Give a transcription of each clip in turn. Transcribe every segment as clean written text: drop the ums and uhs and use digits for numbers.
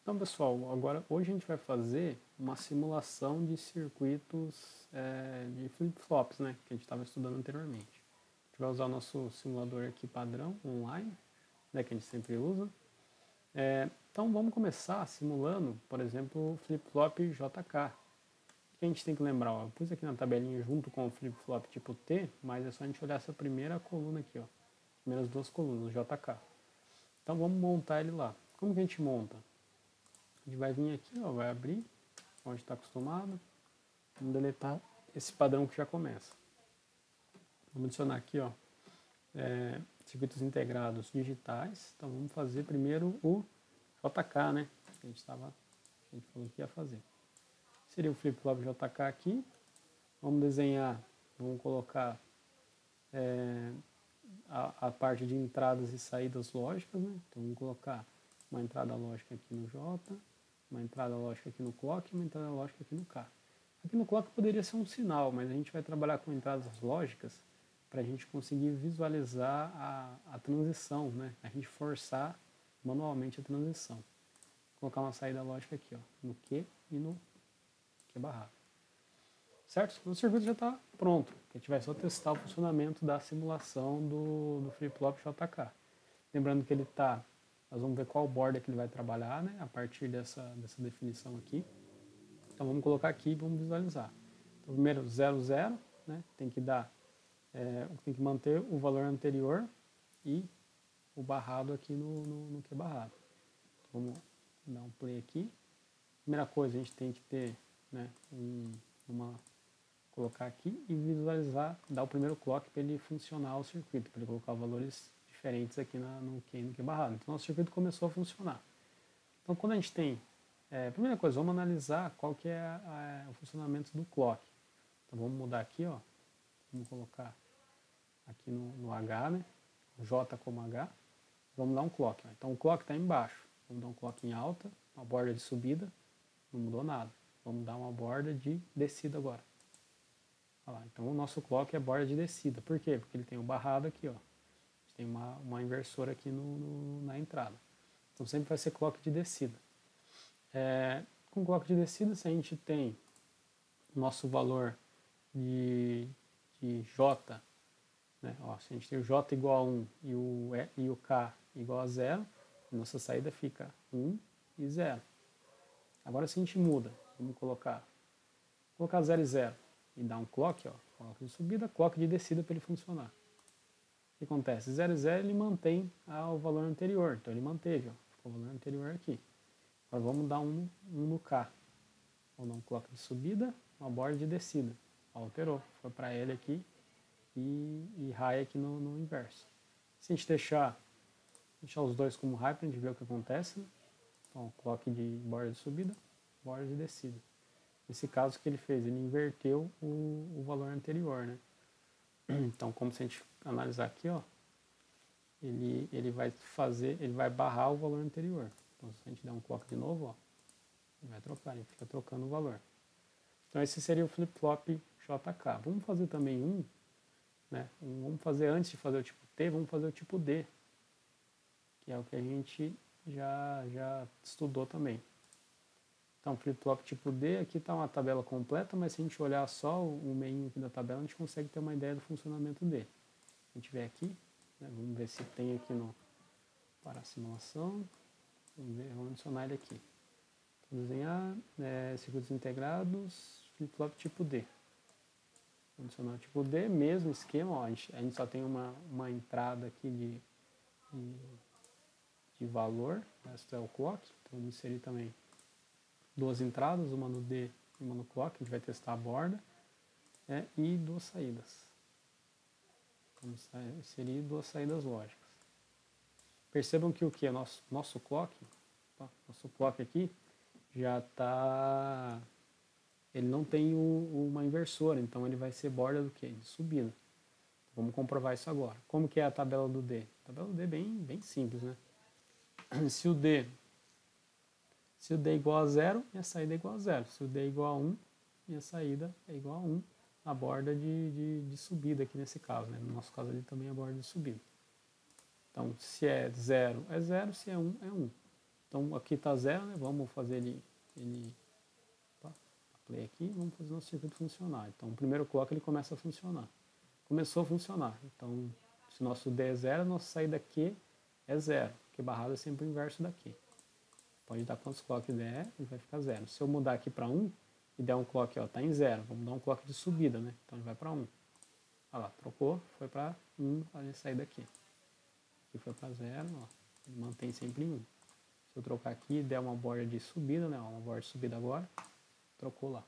Então, pessoal, agora hoje a gente vai fazer uma simulação de circuitos de flip-flops, né, que a gente estava estudando anteriormente. A gente vai usar o nosso simulador aqui padrão, online, né, que a gente sempre usa. Então, vamos começar simulando, por exemplo, o flip-flop JK. O que a gente tem que lembrar? Ó, eu pus aqui na tabelinha junto com o flip-flop tipo T, mas é só a gente olhar essa primeira coluna aqui, ó, primeiras duas colunas, JK. Então, vamos montar ele lá. Como que a gente monta? A gente vai vir aqui, ó, vai abrir, onde está acostumado. Vamos deletar esse padrão que já começa. Vamos adicionar aqui, ó, circuitos integrados digitais. Então vamos fazer primeiro o JK, né? Que a gente falou que ia fazer. Seria o flip-flop JK aqui. Vamos desenhar, vamos colocar a parte de entradas e saídas lógicas, né? Então vamos colocar uma entrada lógica aqui no J, uma entrada lógica aqui no clock e uma entrada lógica aqui no K. Aqui no clock poderia ser um sinal, mas a gente vai trabalhar com entradas lógicas para a gente conseguir visualizar a transição, né? A gente forçar manualmente a transição. Vou colocar uma saída lógica aqui, ó, no Q e no Q barrado. Certo? O circuito já está pronto. A gente vai só testar o funcionamento da simulação do flip-flop JK. Lembrando que ele está, nós vamos ver qual borda que ele vai trabalhar, né? A partir dessa definição aqui. Então vamos colocar aqui e vamos visualizar. Então, primeiro 0, 0, né? Tem que manter o valor anterior e o barrado aqui no que é barrado. Então, vamos dar um play aqui. Primeira coisa, a gente tem que ter, né, colocar aqui e visualizar, dar o primeiro clock para ele funcionar o circuito, para ele colocar valores diferentes aqui no que é barrado. Então nosso circuito começou a funcionar. Então quando a gente tem, primeira coisa, vamos analisar qual que é o funcionamento do clock. Então vamos mudar aqui, ó, vamos colocar aqui no H, né, J como H, vamos dar um clock. Ó. Então o clock está embaixo, vamos dar um clock em alta, uma borda de subida, não mudou nada. Vamos dar uma borda de descida agora. Olha lá, então o nosso clock é borda de descida. Por quê? Porque ele tem o barrado aqui, ó. Tem uma inversora aqui na entrada. Então sempre vai ser clock de descida. Com clock de descida, se a gente tem nosso valor de J, né? Ó, se a gente tem o J igual a 1 e o K igual a 0, nossa saída fica 1 e 0. Agora se a gente muda, vamos colocar 0 e 0 e dar um clock, ó, clock de subida, clock de descida para ele funcionar. O que acontece? 0 e 0 ele mantém o valor anterior, então ele manteve, ó, ficou o valor anterior aqui. Agora vamos dar um no K. Vamos dar um clock de subida, uma borda de descida. Alterou, foi para ele aqui e high aqui no inverso. Se a gente deixar os dois como high para a gente ver o que acontece, né? Então, clock de borda de subida, borda de descida. Nesse caso, o que ele fez? Ele inverteu o valor anterior, né? Então, como se a gente analisar aqui, ó, ele vai barrar o valor anterior. Então, se a gente der um clock de novo, ó, ele vai trocar, ele fica trocando o valor. Então, esse seria o flip-flop JK. Vamos fazer também né? Vamos fazer, antes de fazer o tipo T, vamos fazer o tipo D, que é o que a gente já estudou também. Então, flip-flop tipo D, aqui está uma tabela completa, mas se a gente olhar só o meinho aqui da tabela, a gente consegue ter uma ideia do funcionamento dele. Se a gente vier aqui, né, vamos ver se tem aqui para a simulação, vamos adicionar ele aqui. Então, desenhar circuitos integrados, flip-flop tipo D. Vamos adicionar o tipo D, mesmo esquema, ó, a gente só tem uma entrada aqui de valor, essa é o clock, então vamos inserir também duas entradas, uma no D e uma no clock, a gente vai testar a borda, e duas saídas. Vamos inserir duas saídas lógicas. Percebam que o que? Nosso clock aqui já está, ele não tem uma inversora, então ele vai ser borda do que? De subida. Vamos comprovar isso agora. Como que é a tabela do D? A tabela do D é bem simples, né? Se o D é igual a 0, minha saída é igual a 0. Se o D é igual a 1, minha saída é igual a 1. A borda de subida aqui nesse caso, né? No nosso caso ali também é a borda de subida. Então, se é 0, é 0, se é 1, é 1. Então aqui está 0, né? Vamos fazer ele opa, play aqui, vamos fazer o nosso circuito funcionar. Então o primeiro clock ele começa a funcionar. Começou a funcionar. Então se o nosso D é 0, nossa saída Q é 0, porque barrado é sempre o inverso daqui. Pode dar quantos clocks der, ele vai ficar 0. Se eu mudar aqui para 1 e der um clock, ó, tá em 0, vamos dar um clock de subida, né? Então ele vai para 1. Olha lá, trocou, foi para 1, a sair daqui. Aqui foi para 0, ó, ele mantém sempre em 1. Se eu trocar aqui e der uma borda de subida, né? Ó, uma borda de subida agora, trocou lá.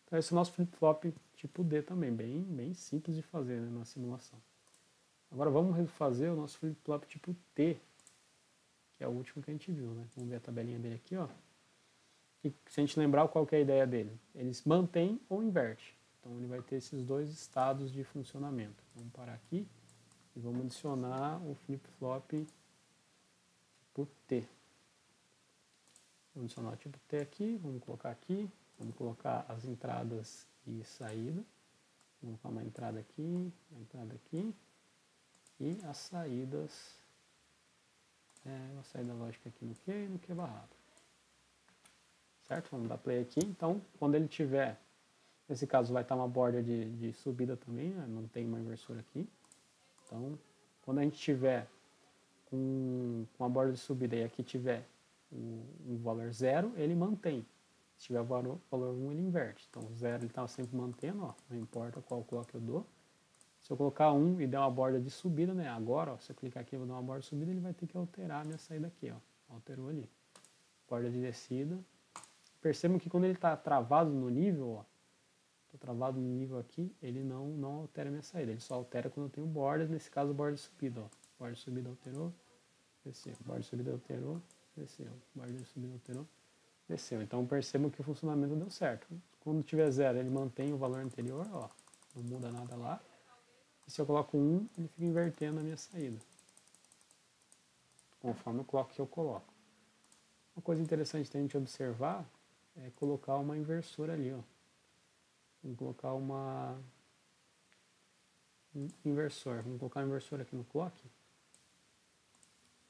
Então esse é o nosso flip-flop tipo D também, bem simples de fazer, né, na simulação. Agora vamos fazer o nosso flip-flop tipo T, que é o último que a gente viu, né? Vamos ver a tabelinha dele aqui, ó. E se a gente lembrar qual que é a ideia dele, eles mantém ou inverte. Então ele vai ter esses dois estados de funcionamento. Vamos parar aqui e vamos adicionar o flip-flop tipo T. Vamos adicionar o tipo T aqui, vamos colocar as entradas e saída. Vamos colocar uma entrada aqui e as saídas, a saída lógica aqui no Q e no Q barrado. Certo? Vamos dar play aqui. Então, quando ele tiver, nesse caso vai estar uma borda de subida também, né? Não tem uma inversora aqui. Então, quando a gente tiver com a borda de subida e aqui tiver um valor 0, ele mantém. Se tiver valor 1, ele inverte. Então, 0 ele está sempre mantendo, ó, não importa qual clock eu dou. Se eu colocar 1 e der uma borda de subida, né? Agora, ó, se eu clicar aqui e vou dar uma borda de subida, ele vai ter que alterar a minha saída aqui, ó. Alterou ali. Borda de descida. Percebam que quando ele está travado no nível, ó, tô travado no nível aqui, ele não altera a minha saída. Ele só altera quando eu tenho bordas, nesse caso borda de subida, ó. Borda de subida alterou, desceu. Borda de subida alterou, desceu. Borda de subida alterou, desceu. Então percebam que o funcionamento deu certo. Quando tiver 0, ele mantém o valor anterior, ó, não muda nada lá. E se eu coloco 1, ele fica invertendo a minha saída, conforme o clock que eu coloco. Uma coisa interessante da gente observar é colocar uma inversora ali, ó. Vamos colocar um inversor. Vamos colocar um inversor aqui no clock.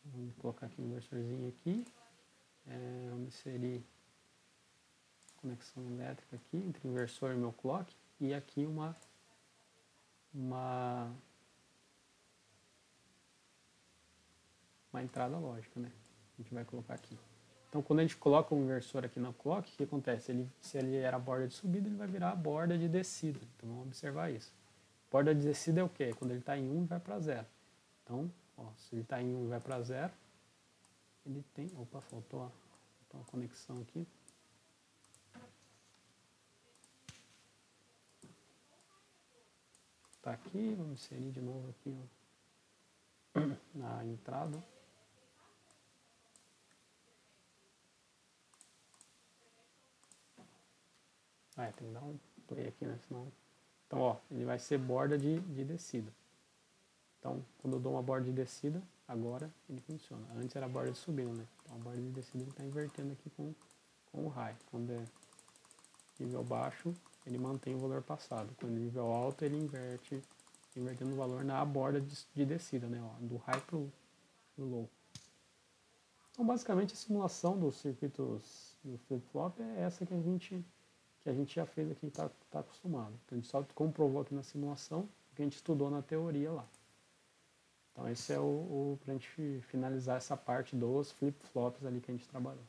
Vamos colocar aqui um inversorzinho aqui. Vamos inserir conexão elétrica aqui entre o inversor e o meu clock. E aqui uma entrada lógica, né? A gente vai colocar aqui. Então, quando a gente coloca o inversor aqui na clock, o que acontece? Se ele era a borda de subida, ele vai virar a borda de descida. Então, vamos observar isso. Borda de descida é o quê? Quando ele está em 1, ele vai para 0. Então, ó, se ele está em 1 e vai para 0, ele tem... Opa, faltou uma conexão aqui. Está aqui, vamos inserir de novo aqui, ó, na entrada. Tem que dar um play aqui, né? Senão... Então, ó, ele vai ser borda de descida. Então, quando eu dou uma borda de descida, agora ele funciona. Antes era borda de subida, né? Então, a borda de descida ele está invertendo aqui com o high. Quando é nível baixo, ele mantém o valor passado. Quando é nível alto, ele inverte, invertendo o valor na borda de descida, né? Ó, do high pro low. Então, basicamente, a simulação dos circuitos do flip-flop é essa que a gente já fez aqui, está acostumado. Então, a gente só comprovou aqui na simulação o que a gente estudou na teoria lá. Então, esse é para a gente finalizar essa parte dos flip-flops ali que a gente trabalhou.